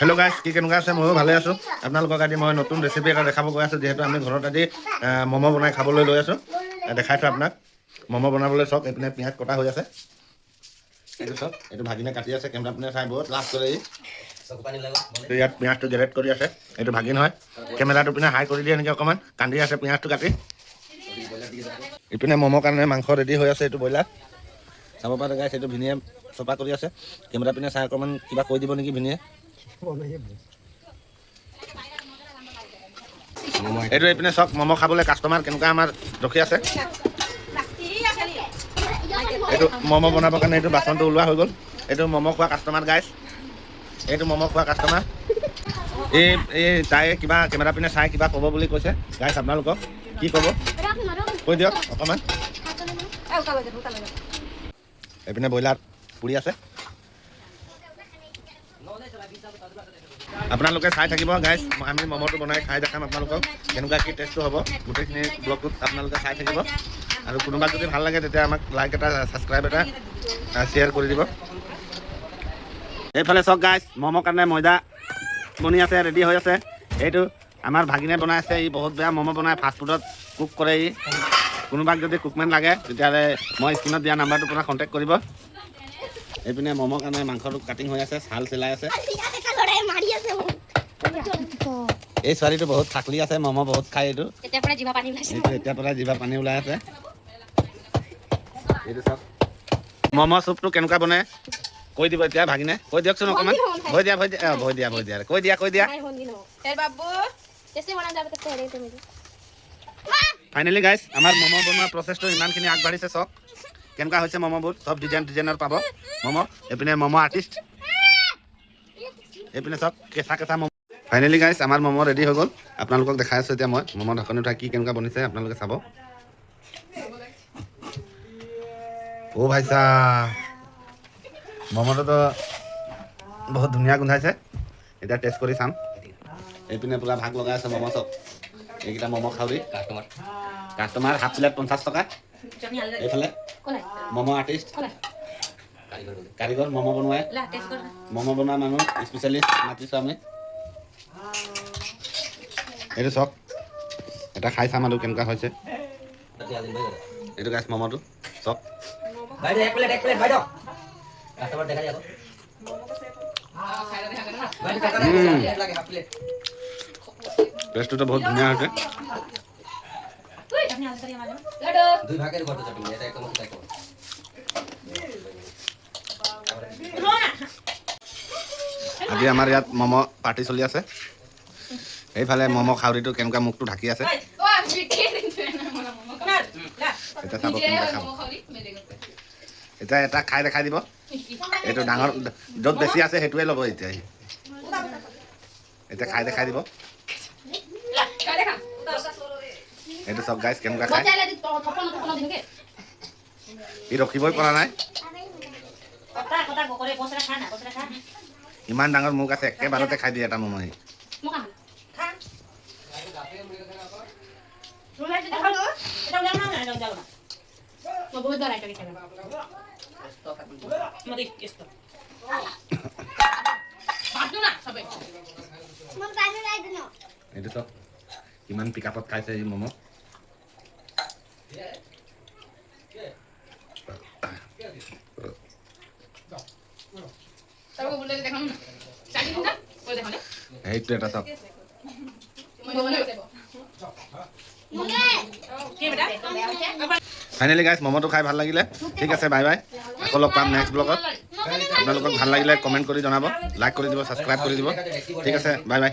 Hello' গাইছ, কি কেনেকুৱা আছে? ময়ো ভালে আছোঁ। আপোনালোকক আজি মই নতুন ৰেচিপি এটা দেখাব গৈ আছোঁ। যিহেতু আমি ঘৰত আজি ম'ম' বনাই খাবলৈ লৈ আছোঁ। দেখাইছোঁ আপোনাক। ম'ম' বনাবলৈ চাওক, এইপিনে পিঁয়াজ কটা হৈ আছে। এইটো চাওক, এইটো ভাগিনে কাটি আছে। কেমেৰা পিনে চাই বহুত লাভ কৰে। ইয়াত পিঁয়াজটো গ্ৰেড কৰি আছে। এইটো ভাগিন হয়। কেমেৰাটো পিনে হাই কৰি দিয়ে নেকি অকণমান। কান্দি আছে পিঁয়াজটো কাটি। ইপিনে ম'মৰ কাৰণে মাংস ৰেডি হৈ আছে। এইটো ব্ৰইলাৰ চাব পাৰে গাইছ। এইটো ভিনিয়ে চফা কৰি আছে। কেমেৰা পিনে চাই অকণমান কিবা কৈ দিব নেকি ভিনিয়ে। এইটো এইপিনে চাওক, ম'ম' খাবলৈ কাষ্টমাৰ কেনেকুৱা আমাৰ ৰখি আছে। এইটো ম'ম' বনাবৰ কাৰণে এইটো বাচনটো ওলোৱা হৈ গ'ল। এইটো ম'ম' খোৱা কাষ্টমাৰ গাইছ। এইটো ম'ম' খোৱা কাষ্টমাৰ। এই তাই কিবা কেমেৰা পিনে চাই কিবা ক'ব বুলি কৈছে গাইছ। আপোনালোকক কি ক'ব কৈ দিয়ক অকণমান। এইপিনে ব্ৰইলাৰ পুৰি আছে। আপোনালোকে চাই থাকিব গাইছ। আমি ম'ম'টো বনাই খাই দেখাম আপোনালোকক কেনেকুৱা কি টেষ্টটো হ'ব। গোটেইখিনি ব্লগটোত আপোনালোকে চাই থাকিব। আৰু কোনোবা যদি ভাল লাগে তেতিয়া আমাক লাইক এটা, ছাবস্ক্ৰাইব এটা, শ্বেয়াৰ কৰি দিব। এইফালে চাওক গাইছ, ম'মৰ কাৰণে ময়দা বনি আছে, ৰেডি হৈ আছে। এইটো আমাৰ ভাগিনে বনাই আছে। ই বহুত বেয়া ম'ম' বনাই, ফাষ্টফুডত কুক কৰে ই। কোনোবাক যদি কুকমেন লাগে তেতিয়াহ'লে মই স্ক্ৰীণত দিয়া নাম্বাৰটোৰ পৰা কণ্টেক্ট কৰিব। এইপিনে ম'মৰ কাৰণে মাংসটো কাটিং হৈ আছে, ছাল চিলাই আছে। এই ছোৱালীটো বহুত থাকলি আছে, ম'ম' বহুত খায়। এইটো এতিয়াৰ পৰা জিভা পানী ওলাই আছে। এইটো চাওক, ম'ম' চুপটো কেনেকুৱা বনাই কৈ দিব এতিয়া ভাগিনে। কৈ দিয়কচোন অকণমান। ভয় দিয়া কৈ দিয়া। ফাইনেলি গাইছ, আমাৰ ম'ম' বনোৱা প্ৰচেছটো ইমানখিনি আগবাঢ়িছে। চাওক কেনেকুৱা হৈছে ম'ম'বোৰ। চব ডিজাইনৰ পাব ম'ম'। এইপিনে ম'ম' আৰ্টিষ্ট। এইপিনে চাওক কেঁচা ম'ম'। ফাইনেলি গাইছ, আমাৰ ম'ম' ৰেডি হৈ গ'ল। আপোনালোকক দেখাই আছোঁ এতিয়া মই ম'ম' ঢাকনি উঠাই কি কেনেকুৱা বনিছে আপোনালোকে চাব। অ' ভাই চাহ, ম'ম'টোতো বহুত ধুনীয়া গোন্ধাইছে। এতিয়া টেষ্ট কৰি চাম। এইপিনে পূৰা ভাগ লগাই আছে ম'ম' চব। এইকেইটা ম'ম' খাবি কাষ্টমাৰ হাফ প্লেট 50 টকা। এইফালে ম'ম' আৰ্টিষ্ট, কাৰিকৰ ম'ম' বনোৱা মানুহ স্পেচিয়েলিষ্ট মাতিছোঁ আমি। এইটো চাওক, এটা খাই চাম আৰু কেনেকুৱা হৈছে। এইটো গাইছ ম'ম'টো চাওক। টেষ্টটো বহুত ধুনীয়া হৈছে। আজি আমাৰ ইয়াত ম'ম' পাৰ্টি চলি আছে। এইফালে ম'ম' খাউৰিটো কেনেকুৱা মুখটো ঢাকি আছে। এতিয়া চাব কেনেকুৱা খাব। এতিয়া এটা খাই দেখাই দিব। এইটো ডাঙৰ য'ত বেছি আছে সেইটোৱে ল'ব। এতিয়া খাই দেখাই দিব। এইটো চব গাইছ কেনেকুৱা খাই। ই ৰখিবই পৰা নাই। ইমান ডাঙৰ মুখ আছে, একেবাৰতে খাই দিয়ে এটা ম'ম'। এইটো চাওক কিমান পিকআপত খাইছে এই ম'ম'। সেইটো এটা চাওক। ফাইনেলি গাইছ, ম'ম'টো খাই ভাল লাগিলে। ঠিক আছে, বাই বাই। আকৌ লগ পাম নেক্সট ব্লগত। আপোনালোকক ভাল লাগিলে কমেণ্ট কৰি জনাব, লাইক কৰি দিব, ছাবস্ক্ৰাইব কৰি দিব। ঠিক আছে, বাই বাই।